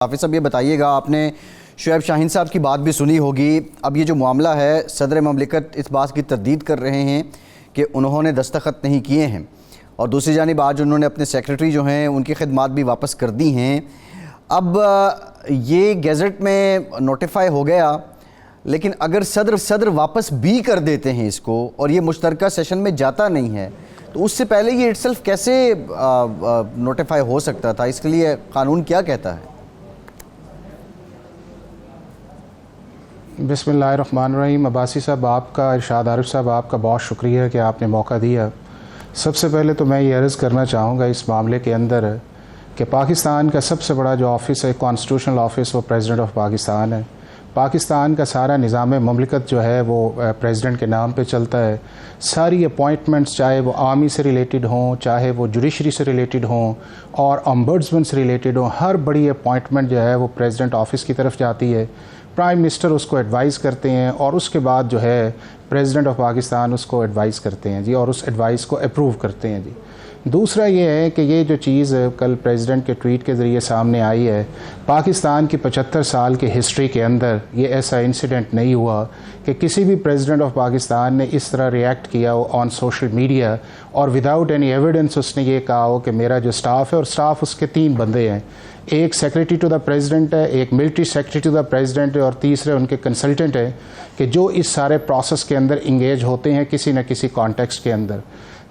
हाफिज़ साहब, ये बताइएगा, आपने शुएब शाहीन साहब की बात भी सुनी होगी। अब ये जो मामला है, सदर ममलिकत इस बात की तरदीद कर रहे हैं कि उन्होंने दस्तखत नहीं किए हैं, और दूसरी जानिब आज उन्होंने अपने सेक्रेटरी जो हैं उनकी खिदमात भी वापस कर दी हैं। अब ये गैज़ेट में नोटिफाई हो गया, लेकिन अगर सदर वापस भी कर देते हैं इसको और ये मुश्तरका सेशन में जाता नहीं है, तो उससे पहले ये इटसेल्फ कैसे नोटिफाई हो सकता था? इसके लिए कानून क्या कहता है? बिस्मिल्लाहिर्रहमानिर्रहीम। अब्बासी साहब, आपका, इरशाद आरिफ साहब, आपका बहुत शुक्रिया कि आपने मौका दिया। सबसे पहले तो मैं ये अर्ज़ करना चाहूँगा इस मामले के अंदर कि पाकिस्तान का सबसे बड़ा जो ऑफ़िस है, कॉन्स्टिट्यूशनल ऑफ़िस, वो प्रेसिडेंट ऑफ पाकिस्तान है। पाकिस्तान का सारा निज़ाम ममलिकत जो है वो प्रेसिडेंट के नाम पे चलता है। सारी अपॉइंटमेंट्स, चाहे वो आर्मी से रिलेटेड हों, चाहे वो जुडिशरी से रिलेटेड हों और ओम्बड्समैन से रिलेटेड हों, हर बड़ी अपॉइंटमेंट जो है वो प्रेसिडेंट ऑफिस की तरफ जाती है। प्राइम मिनिस्टर उसको एडवाइस करते हैं और उसके बाद जो है प्रेसिडेंट ऑफ पाकिस्तान उसको एडवाइस करते हैं जी, और उस एडवाइस को अप्रूव करते हैं जी। दूसरा ये है कि ये जो चीज़ कल प्रेसिडेंट के ट्वीट के ज़रिए सामने आई है, पाकिस्तान की 75 साल की हिस्ट्री के अंदर ये ऐसा इंसिडेंट नहीं हुआ कि किसी भी प्रेसिडेंट ऑफ पाकिस्तान ने इस तरह रिएक्ट किया हो ऑन सोशल मीडिया और विदाउट एनी एविडेंस उसने ये कहा हो कि मेरा जो स्टाफ है, और स्टाफ उसके 3 बंदे हैं, एक सेक्रेटरी टू द प्रेसिडेंट है, एक military secretary to the president है, और तीसरे उनके कंसल्टेंट हैं कि जो इस सारे प्रोसेस के अंदर इंगेज होते हैं किसी न किसी कॉन्टेक्स्ट के अंदर।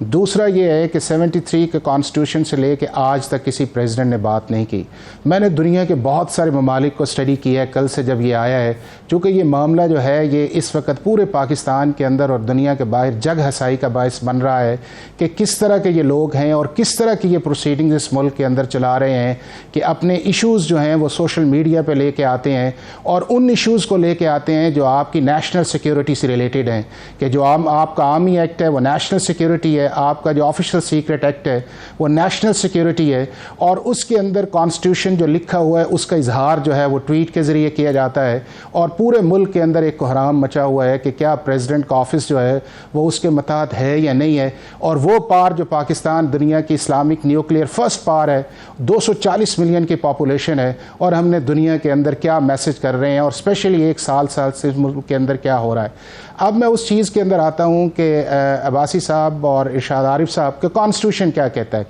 दूसरा ये है कि 73 के कॉन्स्टिट्यूशन से लेके आज तक किसी प्रेसिडेंट ने बात नहीं की। मैंने दुनिया के बहुत सारे ममालिक को स्टडी किया है कल से जब ये आया है, चूँकि ये मामला जो है ये इस वक्त पूरे पाकिस्तान के अंदर और दुनिया के बाहर जग हसाई का बायस बन रहा है कि किस तरह के ये लोग हैं और किस तरह की ये प्रोसीडिंग्स इस मुल्क के अंदर चला रहे हैं कि अपने इशूज़ जो हैं वो सोशल मीडिया पर लेके आते हैं और उन इशूज़ को लेके आते हैं जो आपकी नेशनल सिक्योरिटी से रिलेटेड हैं, कि जो आपका आर्मी एक्ट है वो नेशनल सिक्योरिटी है, आपका जो ऑफिशियल सीक्रेट एक्ट है वो नेशनल सिक्योरिटी है, और उसके अंदर कॉन्स्टिट्यूशन जो लिखा हुआ है उसका इजहार जो है वो ट्वीट के ज़रिए किया जाता है, और पूरे मुल्क के अंदर एक कोहराम मचा हुआ है कि क्या प्रेसिडेंट का ऑफिस जो है वो उसके मुताबिक है या नहीं है। और वो पार जो पाकिस्तान दुनिया की इस्लामिक न्यूक्लियर फर्स्ट पार है, 240 मिलियन की पॉपुलेशन है, और हमने दुनिया के अंदर क्या मैसेज कर रहे हैं और स्पेशली एक साल से मुल्क के अंदर क्या हो रहा है। अब मैं उस चीज़ के अंदर आता हूँ कि अब्बासी साहब और इरशाद आरिफ साहब के कॉन्स्टिट्यूशन क्या कहता है।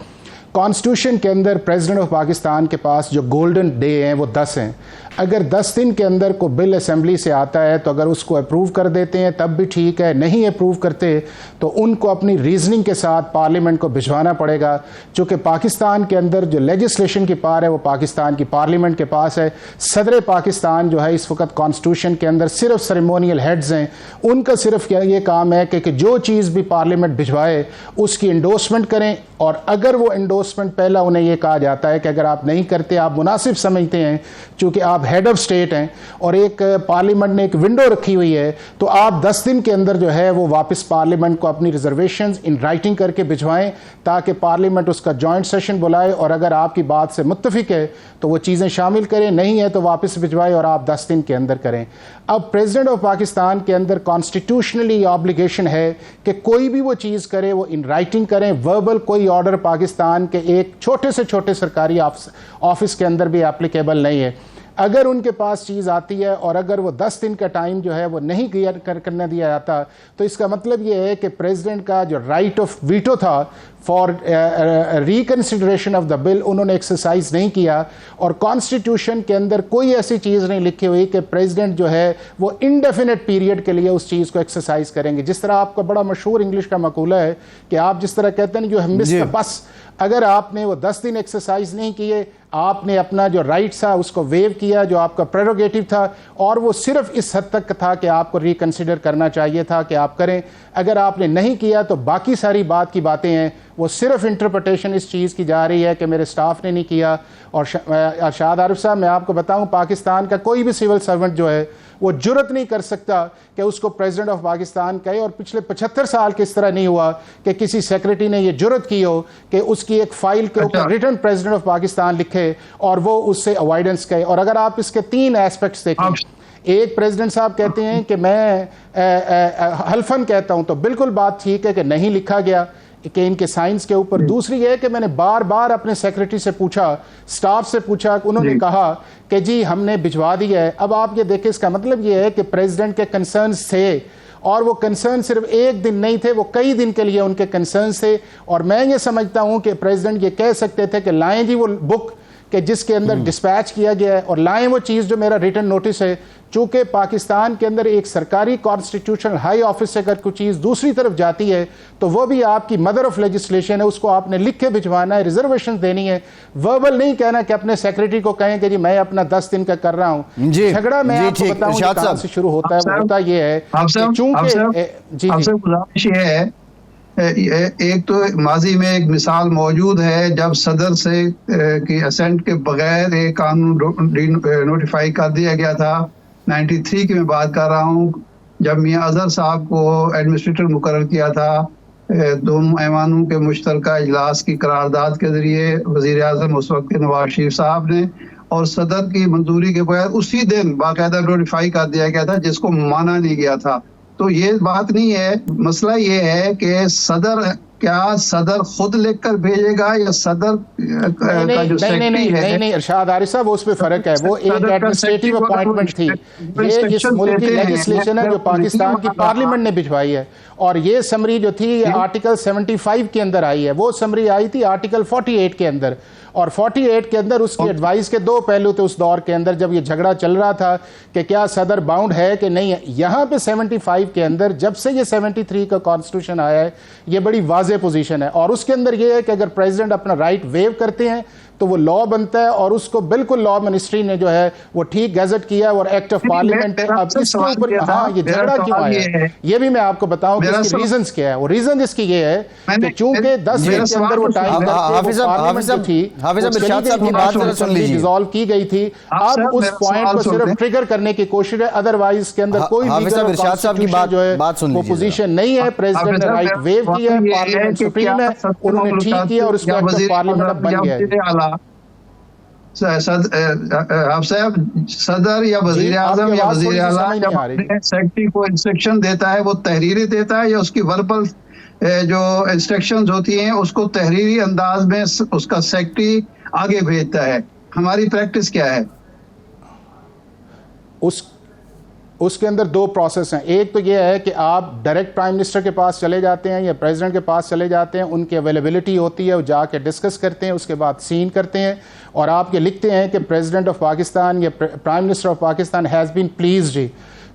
कॉन्स्टिट्यूशन के अंदर प्रेसिडेंट ऑफ पाकिस्तान के पास जो गोल्डन डे हैं वो 10 हैं। अगर 10 दिन के अंदर को बिल असेंबली से आता है तो अगर उसको अप्रूव कर देते हैं तब भी ठीक है, नहीं अप्रूव करते तो उनको अपनी रीजनिंग के साथ पार्लियामेंट को भिजवाना पड़ेगा। चूँकि पाकिस्तान के अंदर जो लेजिस्लेशन की पावर है वो पाकिस्तान की पार्लियामेंट के पास है। सदर पाकिस्तान जो है इस वक्त कॉन्स्टिट्यूशन के अंदर सिर्फ सेरेमोनियल हेड्स हैं, उनका सिर्फ ये काम है कि जो चीज़ भी पार्लियामेंट भिजवाए उसकी इंडोर्समेंट करें, और अगर वो इंडोर्समेंट पहला उन्हें ये कहा जाता है कि अगर आप नहीं करते, आप मुनासिब समझते हैं, चूँकि आप हेड ऑफ स्टेट हैं और एक पार्लियामेंट ने एक विंडो रखी हुई है, तो आप 10 दिन के अंदर जो है वो वापस पार्लियामेंट को अपनी रिजर्वेशंस इन राइटिंग करके भिजवाएं ताकि पार्लियामेंट उसका जॉइंट सेशन बुलाए, और अगर आपकी बात से मुत्तफिक है तो वो चीज़ें शामिल करें, नहीं है तो वापस भिजवाए और आप 10 दिन के अंदर करें। अब प्रेसिडेंट ऑफ पाकिस्तान के अंदर कॉन्स्टिट्यूशनली ऑब्लिगेशन है कि कोई भी वो चीज़ करे वो इन राइटिंग करें। वर्बल कोई ऑर्डर पाकिस्तान के एक छोटे से छोटे सरकारी ऑफिस के अंदर भी एप्लीकेबल नहीं है। अगर उनके पास चीज़ आती है और अगर वो 10 दिन का टाइम जो है वो नहीं क्लियर करने दिया जाता, तो इसका मतलब ये है कि प्रेसिडेंट का जो राइट ऑफ वीटो था for reconsideration of the bill उन्होंने एक्सरसाइज नहीं किया, और कॉन्स्टिट्यूशन के अंदर कोई ऐसी चीज़ नहीं लिखी हुई कि प्रेसिडेंट जो है वो इंडेफिनेट पीरियड के लिए उस चीज़ को एक्सरसाइज करेंगे। जिस तरह आपका बड़ा मशहूर इंग्लिश का मकूला है कि आप जिस तरह कहते हैं जो मिस द बस, अगर आपने वो 10 दिन एक्सरसाइज नहीं किए, आपने अपना जो राइट था उसको वेव किया, जो आपका प्रेरोगेटिव था, और वो सिर्फ इस हद तक था कि आपको रिकन्सिडर करना चाहिए था कि आप करें। अगर आपने नहीं किया तो बाकी सारी बात की बातें हैं वो सिर्फ इंटरप्रिटेशन इस चीज़ की जा रही है कि मेरे स्टाफ ने नहीं किया। और शाद आरिफ साहब, मैं आपको बताऊं, पाकिस्तान का कोई भी सिविल सर्वेंट जो है वो जुर्रत नहीं कर सकता कि उसको प्रेसिडेंट ऑफ पाकिस्तान कहे, और पिछले 75 साल के इस तरह नहीं हुआ कि किसी सेक्रेटरी ने ये जुर्रत की हो कि उसकी एक फाइल के ऊपर रिटर्न प्रेसिडेंट ऑफ पाकिस्तान लिखे और वो उससे अवॉइडेंस कहे। और अगर आप इसके 3 एस्पेक्ट्स देखें, एक प्रेसिडेंट साहब कहते हैं कि मैं हल्फन कहता हूं, तो बिल्कुल बात ठीक है कि नहीं लिखा गया। कि इनके साइंस के ऊपर। दूसरी ये है कि मैंने बार बार अपने सेक्रेटरी से पूछा, स्टाफ से पूछा, उन्होंने कहा कि जी हमने भिजवा दिया है। अब आप ये देखें, इसका मतलब ये है कि प्रेसिडेंट के कंसर्न्स थे, और वो कंसर्न सिर्फ एक दिन नहीं थे, वो कई दिन के लिए उनके कंसर्न्स थे। और मैं ये समझता हूँ कि प्रेसिडेंट ये कह सकते थे कि लाएं जी वो बुक कि जिसके अंदर डिस्पैच किया गया है, और लाएं वो चीज़ जो मेरा रिटन नोटिस है। चूंकि पाकिस्तान के अंदर एक सरकारी कॉन्स्टिट्यूशनल हाई ऑफिस से अगर कोई चीज़ दूसरी तरफ जाती है तो वो भी आपकी मदर ऑफ लेजिस्लेशन है, उसको आपने लिख के भिजवाना है, रिजर्वेशन देनी है। वर्बल नहीं कहना कि अपने सेक्रेटरी को कहें कि जी मैं अपना 10 दिन का कर रहा हूँ। झगड़ा मैं आपको बताऊं कहां से शुरू होता है। वो होता ये है कि चूंकि आपसे गुजारिश ये है, एक तो माजी में एक मिसाल मौजूद है जब सदर से की असेंट के बगैर एक कानून नोटिफाई कर दिया गया था। 93 की मैं बात कर रहा हूँ, जब मियां अजहर साहब को एडमिनिस्ट्रेटर मुकर्रर किया था दोनों ऐवानों के मुश्तरका इजलास की करारदाद के जरिए वजीर आज़म उस वक्त के नवाज शरीफ साहब ने, और सदर की मंजूरी के बगैर उसी दिन बाकायदा नोटिफाई कर दिया गया था, जिसको माना नहीं गया था। तो ये बात नहीं है, मसला ये है कि सदर खुद लिखकर भेजेगा या सदर का जो सेक्रेटरी है। नहीं इरशाद आरिफ साहब, उस पे फर्क है। वो एक एडमिनिस्ट्रेटिव अपॉइंटमेंट थी। ये जिस मुल्क की लेजिस्लेशन है जो पाकिस्तान की पार्लियामेंट ने भिजवाई है, और ये समरी जो थी ये आर्टिकल 75 के अंदर आई है। वो समरी आई थी आर्टिकल 48 के अंदर, और 48 के अंदर उसकी एडवाइस के दो पहलू थे उस दौर के अंदर जब ये झगड़ा चल रहा था कि क्या सदर बाउंड है कि नहीं है। यहाँ पे 75 के अंदर जब से ये 73 का कॉन्स्टिट्यूशन आया है, ये बड़ी वाज़ेह पोजीशन है, और उसके अंदर ये है कि अगर प्रेसिडेंट अपना राइट वेव करते हैं तो वो लॉ बनता है, और उसको बिल्कुल लॉ मिनिस्ट्री ने जो है वो ठीक गैजेट किया और एक्ट ऑफ पार्लियामेंट है। अब इसके ऊपर हाँ ये झगड़ा क्यों आया है ये भी मैं आपको बताऊं कि इसकी रीजंस क्या है। वो रीजन इसकी ये है कि चूंकि 10 दिन के अंदर वो टाइम डिसॉल्व की गई थी, अब उस पॉइंट को सिर्फ ट्रिगर करने की कोशिश है, अदरवाइज इसके अंदर कोई जो है वो पोजीशन नहीं है। प्रेसिडेंट ने राइट वेव किया है, पार्लियामेंट सुप्रीम है, उन्होंने ठीक किया और उसका एक्ट ऑफ पार्लियामेंट बन गया है। आप साहब सदर या वजीर आजम या वजीर आला जब अपने सेक्रेटरी को इंस्ट्रक्शन देता है वो तहरीरी देता है या उसकी वर्बल जो इंस्ट्रक्शंस होती हैं उसको तहरीरी अंदाज में उसका सेक्रेटरी आगे भेजता है? हमारी प्रैक्टिस क्या है? उसके अंदर दो प्रोसेस हैं। एक तो ये है कि आप डायरेक्ट प्राइम मिनिस्टर के पास चले जाते हैं या प्रेसिडेंट के पास चले जाते हैं, उनकी अवेलेबिलिटी होती है, वो जाके डिस्कस करते हैं, उसके बाद सीन करते हैं और आप ये लिखते हैं कि प्रेसिडेंट ऑफ पाकिस्तान या prime minister of Pakistan has been pleased.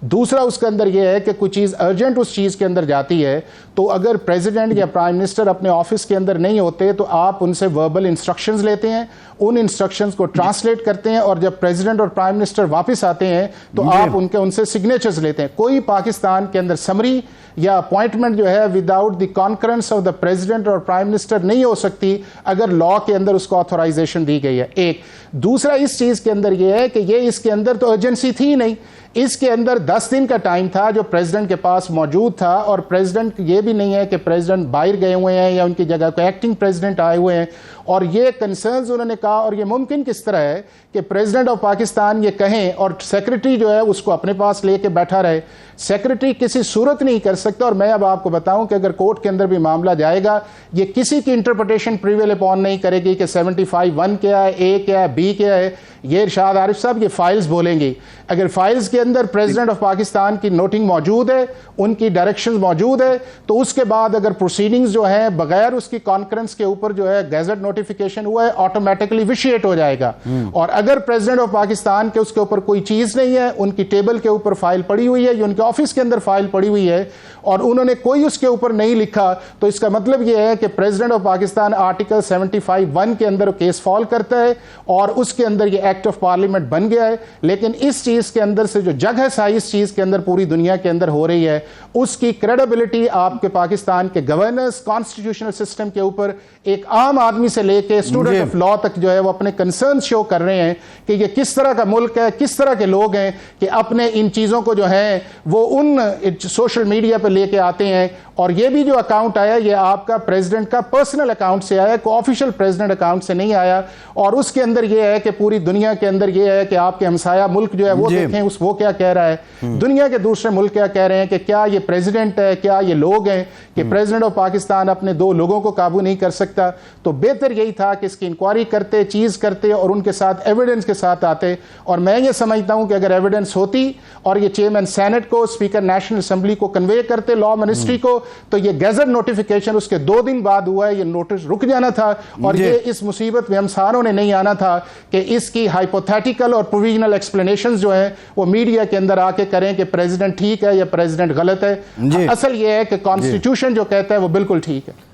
दूसरा उसके अंदर यह है कि कोई चीज़ अर्जेंट उस चीज़ के अंदर जाती है तो अगर प्रेसिडेंट या प्राइम मिनिस्टर अपने ऑफिस के अंदर नहीं होते तो आप उनसे वर्बल इंस्ट्रक्शंस लेते हैं, उन इंस्ट्रक्शंस को ट्रांसलेट करते हैं और जब प्रेसिडेंट और प्राइम मिनिस्टर वापस आते हैं तो आप उनसे सिग्नेचर्स लेते हैं। कोई पाकिस्तान के अंदर समरी या अपॉइंटमेंट जो है without the concurrence of the president और प्राइम मिनिस्टर नहीं हो सकती अगर लॉ के अंदर उसको ऑथोराइजेशन दी गई है। एक दूसरा इस चीज़ के अंदर यह है कि ये इसके अंदर तो अर्जेंसी थी नहीं, इसके अंदर 10 दिन का टाइम था जो प्रेसिडेंट के पास मौजूद था और प्रेसिडेंट ये भी नहीं है कि प्रेसिडेंट बाहर गए हुए हैं या उनकी जगह कोई एक्टिंग प्रेसिडेंट आए हुए हैं। और ये कंसर्न्स उन्होंने कहा और ये मुमकिन किस तरह है कि प्रेसिडेंट ऑफ पाकिस्तान ये कहें और सेक्रेटरी जो है उसको अपने पास लेके बैठा रहे। सेक्रेटरी किसी सूरत नहीं कर सकता। और मैं अब आपको बताऊं कि अगर कोर्ट के अंदर भी मामला जाएगा ये किसी की इंटरप्रिटेशन प्रिवेल अपॉन नहीं करेगी कि 75(1) क्या है, ए क्या है, बी क्या है। ये इरशाद आरिफ साहब ये फाइल्स बोलेंगी। अगर फाइल्स के अंदर प्रेसिडेंट ऑफ पाकिस्तान की नोटिंग मौजूद है, उनकी डायरेक्शंस मौजूद है, तो उसके बाद अगर प्रोसीडिंग्स जो है बगैर उसकी कॉन्फ्रेंस के ऊपर जो है गैजेट नोटिफिकेशन हुआ है ऑटोमेटिकली विशिएट हो जाएगा। और अगर प्रेसिडेंट ऑफ पाकिस्तान के उसके ऊपर कोई चीज़ नहीं है, उनकी टेबल के ऊपर फाइल पड़ी हुई है या उनके ऑफिस के अंदर फाइल पड़ी हुई है और उन्होंने कोई उसके ऊपर नहीं लिखा, तो इसका मतलब यह है कि प्रेसिडेंट ऑफ पाकिस्तान आर्टिकल 75(1) के अंदर केस फॉल करता है और उसके अंदर ये एक्ट ऑफ पार्लियामेंट बन गया है। लेकिन इस चीज़ के अंदर से जो जगह साई इस चीज़ के अंदर पूरी दुनिया के अंदर हो रही है उसकी क्रेडिबिलिटी आपके पाकिस्तान के गवर्नेंस कॉन्स्टिट्यूशनल सिस्टम के ऊपर एक आम आदमी से से लेके स्टूडेंट ऑफ लॉ तक जो है वो अपने कंसर्न शो कर रहे हैं कि ये किस तरह का मुल्क है, किस तरह के लोग हैं कि अपने इन चीज़ों को जो है वो उन सोशल मीडिया पे लेके आते हैं। और ये भी जो अकाउंट आया ये आपका प्रेसिडेंट का पर्सनल अकाउंट से आया, कोई ऑफिशियल प्रेसिडेंट अकाउंट से नहीं आया। और उसके अंदर ये है कि पूरी दुनिया के अंदर ये है कि आपके हमसाया मुल्क जो है वो देखें वो क्या कह रहा है, दुनिया के दूसरे मुल्क क्या कह रहे हैं कि क्या ये प्रेसिडेंट है, क्या ये लोग हैं कि प्रेसिडेंट ऑफ पाकिस्तान अपने 2 लोगों को काबू नहीं कर सकता। तो बेहतर यही था कि इसकी इंक्वायरी करते, चीज़ करते और उनके साथ एविडेंस के साथ आते। और मैं ये समझता हूं कि अगर एविडेंस होती और ये चेयरमैन सेनेट को, स्पीकर नेशनल असेंबली को कन्वे करते, लॉ मिनिस्ट्री को, तो ये गैजेट नोटिफिकेशन उसके 2 दिन बाद हुआ है, ये नोटिस रुक जाना था और ये इस मुसीबत में हम सारों ने नहीं आना था कि इसकी हाइपोथेटिकल और प्रोविजनल एक्सप्लेनेशंस जो है वो मीडिया के अंदर आके करें कि प्रेसिडेंट ठीक है या प्रेसिडेंट गलत है। असल ये है कि कॉन्स्टिट्यूशन जो कहता है वो बिल्कुल ठीक है।